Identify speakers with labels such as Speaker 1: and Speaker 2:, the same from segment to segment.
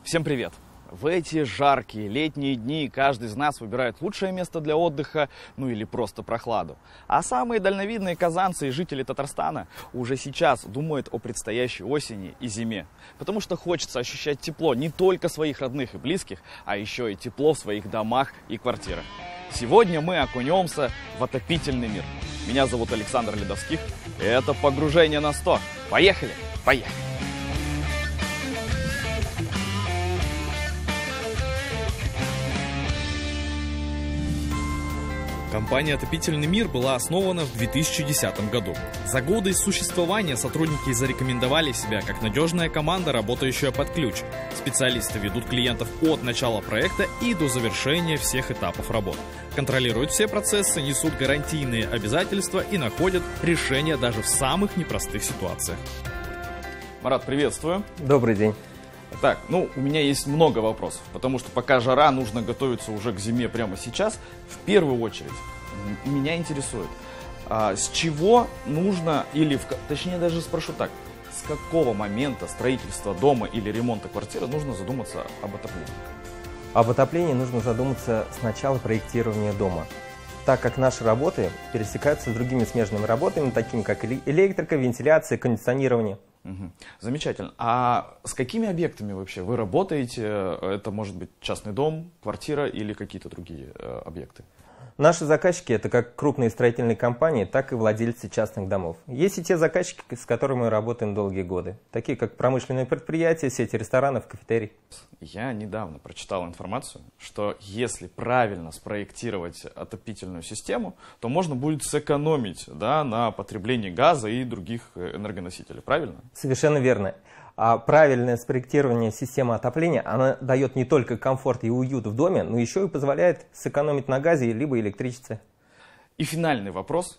Speaker 1: Всем привет! В эти жаркие летние дни каждый из нас выбирает лучшее место для отдыха, ну или просто прохладу. А самые дальновидные казанцы и жители Татарстана уже сейчас думают о предстоящей осени и зиме. Потому что хочется ощущать тепло не только своих родных и близких, а еще и тепло в своих домах и квартирах. Сегодня мы окунемся в отопительный мир. Меня зовут Александр Ледовских. Это погружение на 100. Поехали! Поехали!
Speaker 2: Компания «Отопительный мир» была основана в 2010 году. За годы существования сотрудники зарекомендовали себя как надежная команда, работающая под ключ. Специалисты ведут клиентов от начала проекта и до завершения всех этапов работ. Контролируют все процессы, несут гарантийные обязательства и находят решения даже в самых непростых ситуациях.
Speaker 1: Марат, приветствую.
Speaker 3: Добрый день.
Speaker 1: Так, у меня есть много вопросов, потому что пока жара, нужно готовиться уже к зиме прямо сейчас. В первую очередь, меня интересует, с чего нужно, точнее даже спрошу так, с какого момента строительства дома или ремонта квартиры нужно задуматься об отоплении?
Speaker 3: Об отоплении нужно задуматься с начала проектирования дома, так как наши работы пересекаются с другими смежными работами, такими как электрика, вентиляция, кондиционирование.
Speaker 1: Замечательно. А с какими объектами вообще вы работаете? Это может быть частный дом, квартира или какие-то другие объекты?
Speaker 3: Наши заказчики – это как крупные строительные компании, так и владельцы частных домов. Есть и те заказчики, с которыми мы работаем долгие годы, такие как промышленные предприятия, сети ресторанов, кафетерий.
Speaker 1: Я недавно прочитал информацию, что если правильно спроектировать отопительную систему, то можно будет сэкономить на потреблении газа и других энергоносителей. Правильно?
Speaker 3: Совершенно верно. А правильное спроектирование системы отопления, она дает не только комфорт и уют в доме, но еще и позволяет сэкономить на газе либо электричестве.
Speaker 1: И финальный вопрос.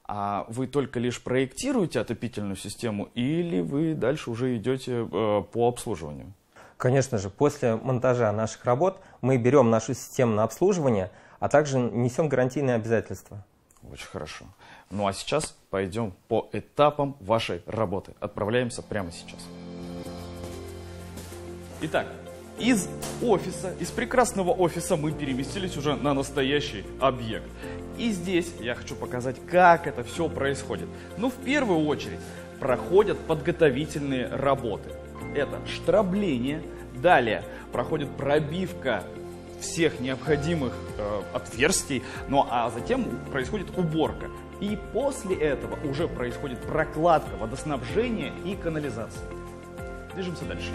Speaker 1: А вы только лишь проектируете отопительную систему или вы дальше уже идете по обслуживанию?
Speaker 3: Конечно же, после монтажа наших работ мы берем нашу систему на обслуживание, а также несем гарантийные обязательства.
Speaker 1: Очень хорошо. Ну а сейчас пойдем по этапам вашей работы. Отправляемся прямо сейчас. Итак, из прекрасного офиса мы переместились уже на настоящий объект. И здесь я хочу показать, как это все происходит. В первую очередь проходят подготовительные работы. Это штрабление, далее проходит пробивка всех необходимых отверстий, а затем происходит уборка. И после этого уже происходит прокладка водоснабжения и канализации. Движемся дальше.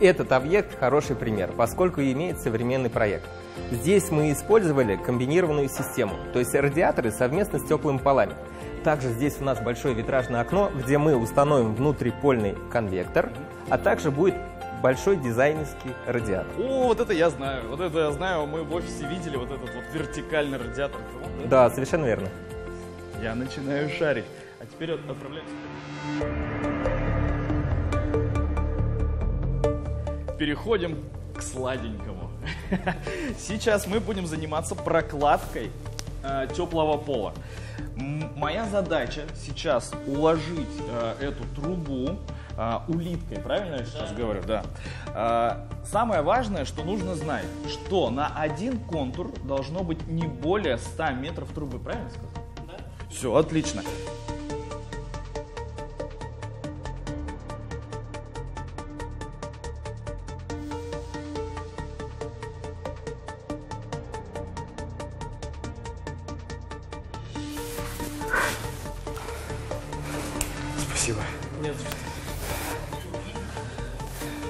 Speaker 3: Этот объект хороший пример, поскольку имеет современный проект. Здесь мы использовали комбинированную систему, то есть радиаторы совместно с теплыми полами. Также здесь у нас большое витражное окно, где мы установим внутрипольный конвектор, а также будет большой дизайнерский радиатор.
Speaker 1: О, вот это я знаю, мы в офисе видели вот этот вот вертикальный радиатор.
Speaker 3: Да, совершенно верно.
Speaker 1: Я начинаю шарить. А теперь отправляемся. Переходим к сладенькому. Сейчас мы будем заниматься прокладкой теплого пола. Моя задача сейчас уложить эту трубу улиткой, правильно я сейчас говорю? Да. Самое важное, что нужно знать, что на один контур должно быть не более 100 метров трубы, правильно сказал? Да. Все, отлично. Спасибо.
Speaker 3: Нет.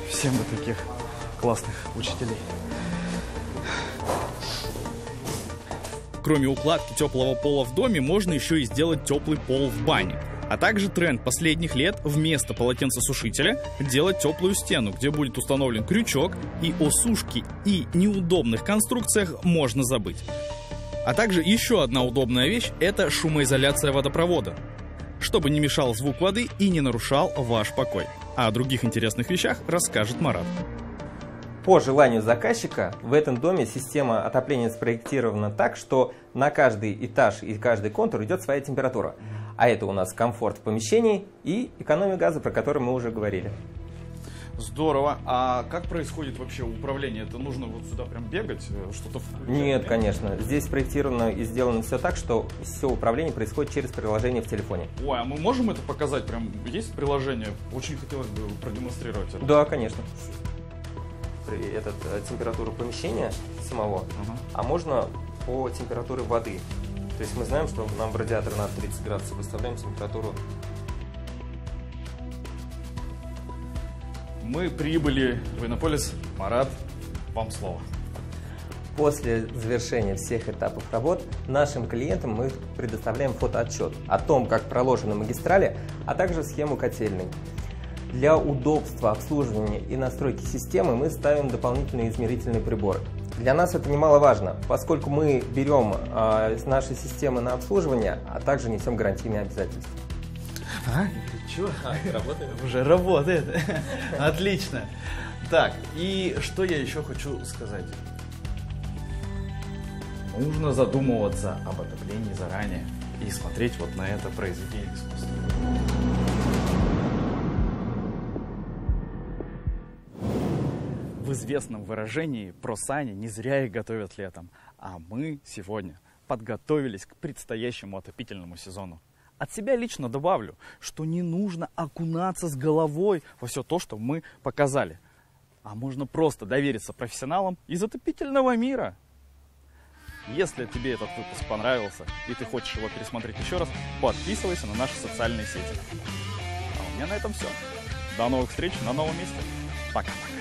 Speaker 1: Всем бы таких классных учителей.
Speaker 2: Кроме укладки теплого пола в доме, можно еще и сделать теплый пол в бане. А также тренд последних лет вместо полотенцесушителя делать теплую стену, где будет установлен крючок, и о сушке и неудобных конструкциях можно забыть. А также еще одна удобная вещь – это шумоизоляция водопровода, чтобы не мешал звук воды и не нарушал ваш покой. А о других интересных вещах расскажет Марат.
Speaker 3: По желанию заказчика в этом доме система отопления спроектирована так, что на каждый этаж и каждый контур идет своя температура. А это у нас комфорт в помещении и экономия газа, про которую мы уже говорили.
Speaker 1: Здорово. А как происходит вообще управление? Это нужно вот сюда прям бегать, что-то включать?
Speaker 3: Нет, конечно. Здесь спроектировано и сделано все так, что все управление происходит через приложение в телефоне.
Speaker 1: Ой, а мы можем это показать? Прям есть приложение? Очень хотелось бы продемонстрировать это.
Speaker 3: Да, конечно. Температуру помещения самого, а можно по температуре воды. То есть мы знаем, что нам в радиатор надо 30 градусов, выставляем температуру.
Speaker 1: Мы прибыли в Иннополис. Марат, вам слово.
Speaker 3: После завершения всех этапов работ нашим клиентам мы предоставляем фотоотчет о том, как проложены магистрали, а также схему котельной. Для удобства обслуживания и настройки системы мы ставим дополнительные измерительные приборы. Для нас это немаловажно, поскольку мы берем наши системы на обслуживание, а также несем гарантийные обязательства.
Speaker 1: Чего?
Speaker 3: Работает?
Speaker 1: Уже работает. Отлично. Так, и что я еще хочу сказать? Нужно задумываться об отоплении заранее и смотреть вот на это произведение искусства. В известном выражении про сани не зря их готовят летом, а мы сегодня подготовились к предстоящему отопительному сезону. От себя лично добавлю, что не нужно окунаться с головой во все то, что мы показали, а можно просто довериться профессионалам из отопительного мира. Если тебе этот выпуск понравился и ты хочешь его пересмотреть еще раз, подписывайся на наши социальные сети. А у меня на этом все. До новых встреч на новом месте. Пока-пока.